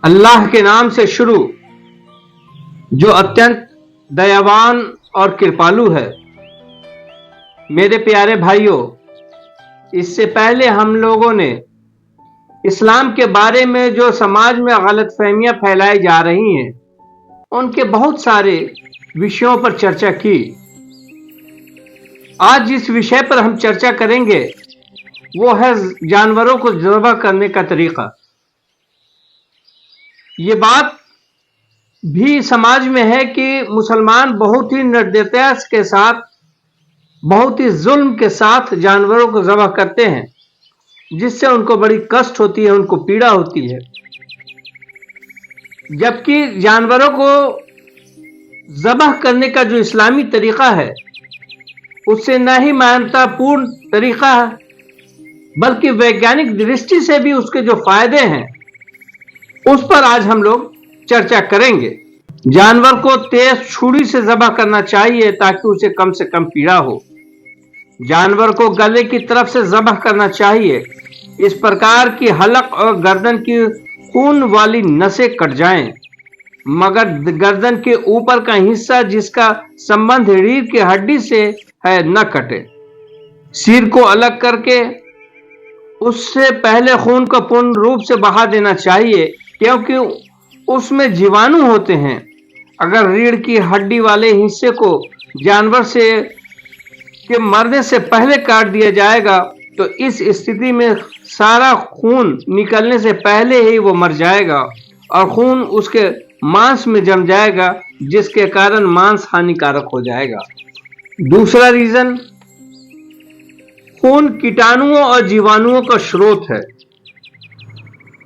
अल्लाह के नाम से शुरू जो अत्यंत दयावान और कृपालु है। मेरे प्यारे भाइयों, इससे पहले हम लोगों ने इस्लाम के बारे में जो समाज में गलतफहमियां फैलाई जा रही हैं, उनके बहुत सारे विषयों पर चर्चा की। आज जिस विषय पर हम चर्चा करेंगे वो है जानवरों को ज़बह करने का तरीका। ये बात भी समाज में है कि मुसलमान बहुत ही निर्दयता के साथ, बहुत ही जुल्म के साथ जानवरों को ज़बह करते हैं, जिससे उनको बड़ी कष्ट होती है, उनको पीड़ा होती है। जबकि जानवरों को ज़बह करने का जो इस्लामी तरीका है उससे न ही मानवतापूर्ण तरीका है, बल्कि वैज्ञानिक दृष्टि से भी उसके जो फायदे हैं उस पर आज हम लोग चर्चा करेंगे। जानवर को तेज छुरी से ज़बह करना चाहिए ताकि उसे कम से कम पीड़ा हो। जानवर को गले की तरफ से ज़बह करना चाहिए, इस प्रकार की हलक और गर्दन की खून वाली नसें कट जाएं, मगर गर्दन के ऊपर का हिस्सा जिसका संबंध रीढ़ की हड्डी से है न कटे। सिर को अलग करके उससे पहले खून को पूर्ण रूप से बहा देना चाहिए, क्योंकि उसमें जीवाणु होते हैं। अगर रीढ़ की हड्डी वाले हिस्से को जानवर से के मरने से पहले काट दिया जाएगा तो इस स्थिति में सारा खून निकलने से पहले ही वो मर जाएगा और खून उसके मांस में जम जाएगा, जिसके कारण मांस हानिकारक हो जाएगा। दूसरा रीजन, खून कीटाणुओं और जीवाणुओं का स्रोत है।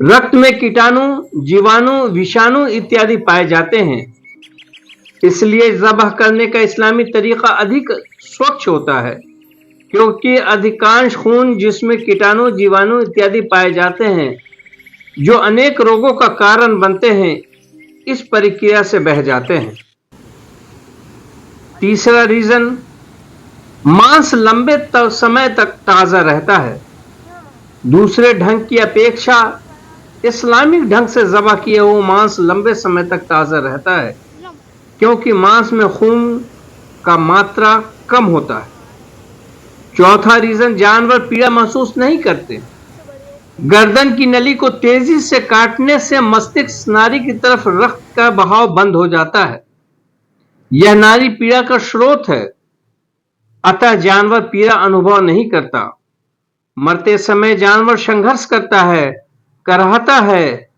रक्त में कीटाणु, जीवाणु, विषाणु इत्यादि पाए जाते हैं, इसलिए ज़बह करने का इस्लामी तरीका अधिक स्वच्छ होता है, क्योंकि अधिकांश खून जिसमें कीटाणु, जीवाणु इत्यादि पाए जाते हैं जो अनेक रोगों का कारण बनते हैं, इस प्रक्रिया से बह जाते हैं। तीसरा रीजन, मांस लंबे समय तक ताज़ा रहता है। दूसरे ढंग की अपेक्षा इस्लामिक ढंग से ज़बह किया हुआ मांस लंबे समय तक ताज़ा रहता है, क्योंकि मांस में खून का मात्रा कम होता है। चौथा रीजन, जानवर पीड़ा महसूस नहीं करते। गर्दन की नली को तेजी से काटने से मस्तिष्क नाड़ी की तरफ रक्त का बहाव बंद हो जाता है। यह नाड़ी पीड़ा का स्रोत है, अतः जानवर पीड़ा अनुभव नहीं करता। मरते समय जानवर संघर्ष करता है, कराहता है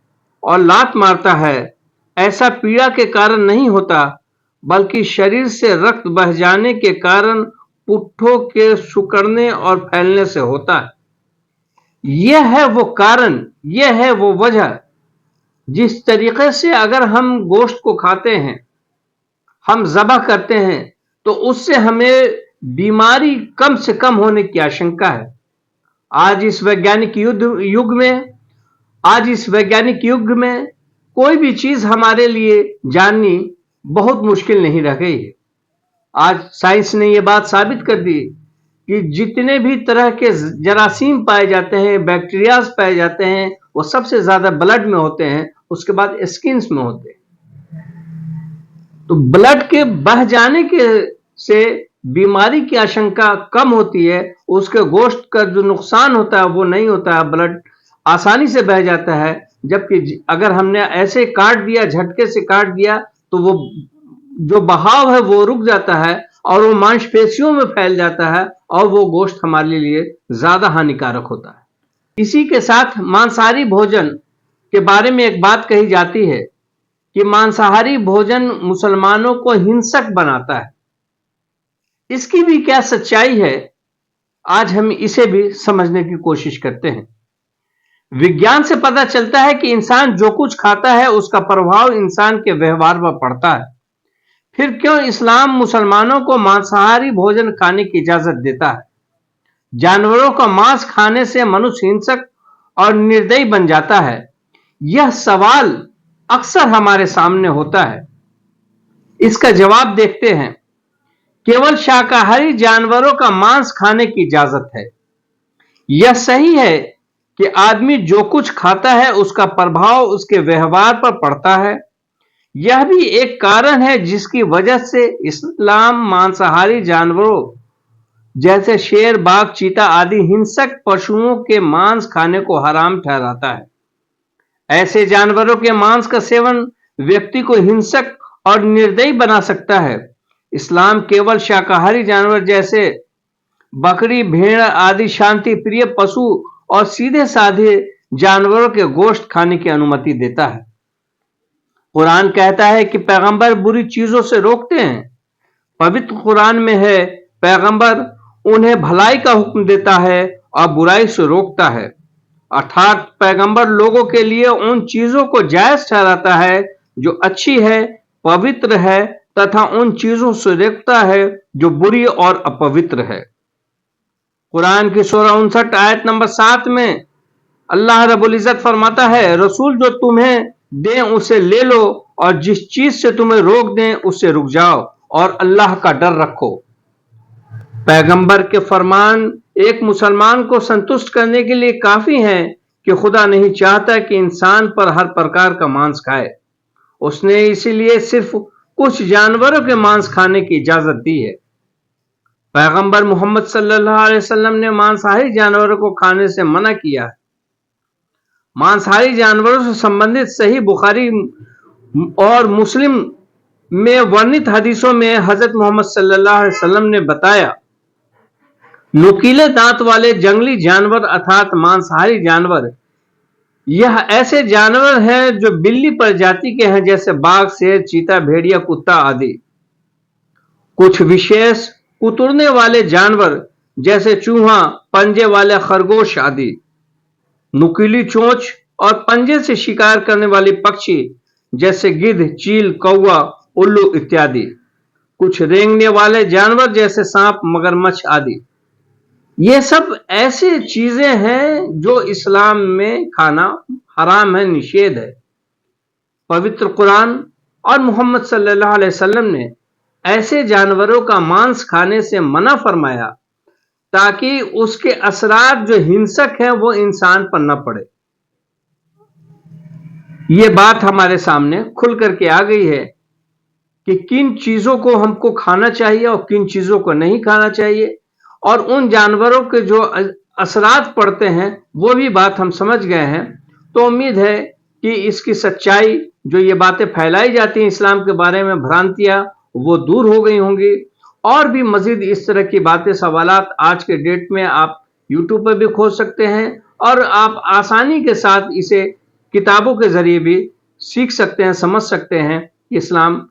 और लात मारता है। ऐसा पीड़ा के कारण नहीं होता, बल्कि शरीर से रक्त बह जाने के कारण पुट्ठों के सिकुड़ने और फैलने से होता है। यह है वो कारण, यह है वो वजह जिस तरीके से अगर हम गोश्त को खाते हैं, हम ज़बह करते हैं, तो उससे हमें बीमारी कम से कम होने की आशंका है। आज इस वैज्ञानिक युग में कोई भी चीज हमारे लिए जाननी बहुत मुश्किल नहीं रह गई है। आज साइंस ने यह बात साबित कर दी कि जितने भी तरह के जरासीम पाए जाते हैं, बैक्टीरियाज पाए जाते हैं, वो सबसे ज्यादा ब्लड में होते हैं, उसके बाद स्किन में होते हैं। तो ब्लड के बह जाने के से बीमारी की आशंका कम होती है, उसके गोश्त का जो नुकसान होता है वो नहीं होता है, ब्लड आसानी से बह जाता है। जबकि अगर हमने ऐसे काट दिया, झटके से काट दिया, तो वो जो बहाव है वो रुक जाता है और वो मांसपेशियों में फैल जाता है और वो गोश्त हमारे लिए ज्यादा हानिकारक होता है। इसी के साथ मांसाहारी भोजन के बारे में एक बात कही जाती है कि मांसाहारी भोजन मुसलमानों को हिंसक बनाता है। इसकी भी क्या सच्चाई है, आज हम इसे भी समझने की कोशिश करते हैं। विज्ञान से पता चलता है कि इंसान जो कुछ खाता है उसका प्रभाव इंसान के व्यवहार पर पड़ता है। फिर क्यों इस्लाम मुसलमानों को मांसाहारी भोजन खाने की इजाजत देता है? जानवरों का मांस खाने से मनुष्य हिंसक और निर्दयी बन जाता है, यह सवाल अक्सर हमारे सामने होता है। इसका जवाब देखते हैं। केवल शाकाहारी जानवरों का मांस खाने की इजाजत है। यह सही है کہ आदमी जो कुछ खाता है उसका प्रभाव उसके व्यवहार पर पड़ता है। यह भी एक कारण है जिसकी वजह से इस्लाम मांसाहारी जानवरों जैसे शेर, बाघ, चीता आदि हिंसक पशुओं के मांस खाने को हराम ठहराता है। ऐसे जानवरों के मांस का सेवन व्यक्ति को हिंसक और निर्दयी बना सकता है। इस्लाम केवल शाकाहारी जानवर जैसे बकरी, भेड़ आदि शांति प्रिय पशु और सीधे साधे जानवरों के गोश्त खाने की अनुमति देता है। कुरान कहता है कि पैगंबर बुरी चीजों से रोकते हैं। पवित्र कुरान में है, पैगंबर उन्हें भलाई का हुक्म देता है और बुराई से रोकता है। अर्थात पैगंबर लोगों के लिए उन चीजों को जायज ठहराता है जो अच्छी है, पवित्र है, तथा उन चीजों से रोकता है जो बुरी और अपवित्र है। कुरान की सूरह 59 आयत नंबर 7 में अल्लाह रब्बुल इज्जत फरमाता है, रसूल जो तुम्हें दें उसे ले लो और जिस चीज से तुम्हें रोक दें उससे रुक जाओ और अल्लाह का डर रखो। पैगंबर के फरमान एक मुसलमान को संतुष्ट करने के लिए काफी हैं कि खुदा नहीं चाहता कि इंसान पर हर प्रकार का मांस खाए। उसने इसीलिए सिर्फ कुछ जानवरों के मांस खाने की इजाजत दी है। पैगंबर मोहम्मद सल्लल्लाहु अलैहि वसल्लम ने मांसाहारी जानवरों को खाने से मना किया है। मांसाहारी जानवरों से संबंधित सही बुखारी और मुस्लिम में वर्णित हदीसों में हजरत मोहम्मद सल्लल्लाहु अलैहि वसल्लम ने बताया, नुकीले दांत वाले जंगली जानवर अर्थात मांसाहारी जानवर यह ऐसे जानवर हैं जो बिल्ली प्रजाति के हैं, जैसे बाघ, शेर, चीता, भेड़िया, कुत्ता आदि। कुछ विशेष कुतरने वाले जानवर जैसे चूहा, पंजे वाले खरगोश आदि। नुकीली चोंच और पंजे से शिकार करने वाले पक्षी जैसे गिद्ध, चील, कौवा, उल्लू इत्यादि। कुछ रेंगने वाले जानवर जैसे सांप, मगरमच्छ आदि। ये सब ऐसे चीजें हैं जो इस्लाम में खाना हराम है, निषेध है। पवित्र कुरान और मोहम्मद सल्लल्लाहु अलैहि वसल्लम ने ऐसे जानवरों का मांस खाने से मना फरमाया ताकि उसके असरात जो हिंसक हैं वो इंसान पर न पड़े। ये बात हमारे सामने खुल करके आ गई है कि किन चीजों को हमको खाना चाहिए और किन चीजों को नहीं खाना चाहिए, और उन जानवरों के जो असरात पड़ते हैं वो भी बात हम समझ गए हैं। तो उम्मीद है कि इसकी सच्चाई, जो ये बातें फैलाई जाती हैं इस्लाम के बारे में, भ्रांतियां, वो दूर हो गई होंगी। और भी मजीद इस तरह की बातें, सवालात आज के डेट में आप यूट्यूब पर भी खोज सकते हैं और आप आसानी के साथ इसे किताबों के जरिए भी सीख सकते हैं, समझ सकते हैं कि इस्लाम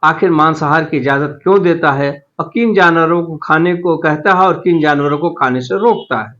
आखिर मांसाहार की इजाजत क्यों देता है और किन जानवरों को खाने को कहता है और किन जानवरों को खाने से रोकता है।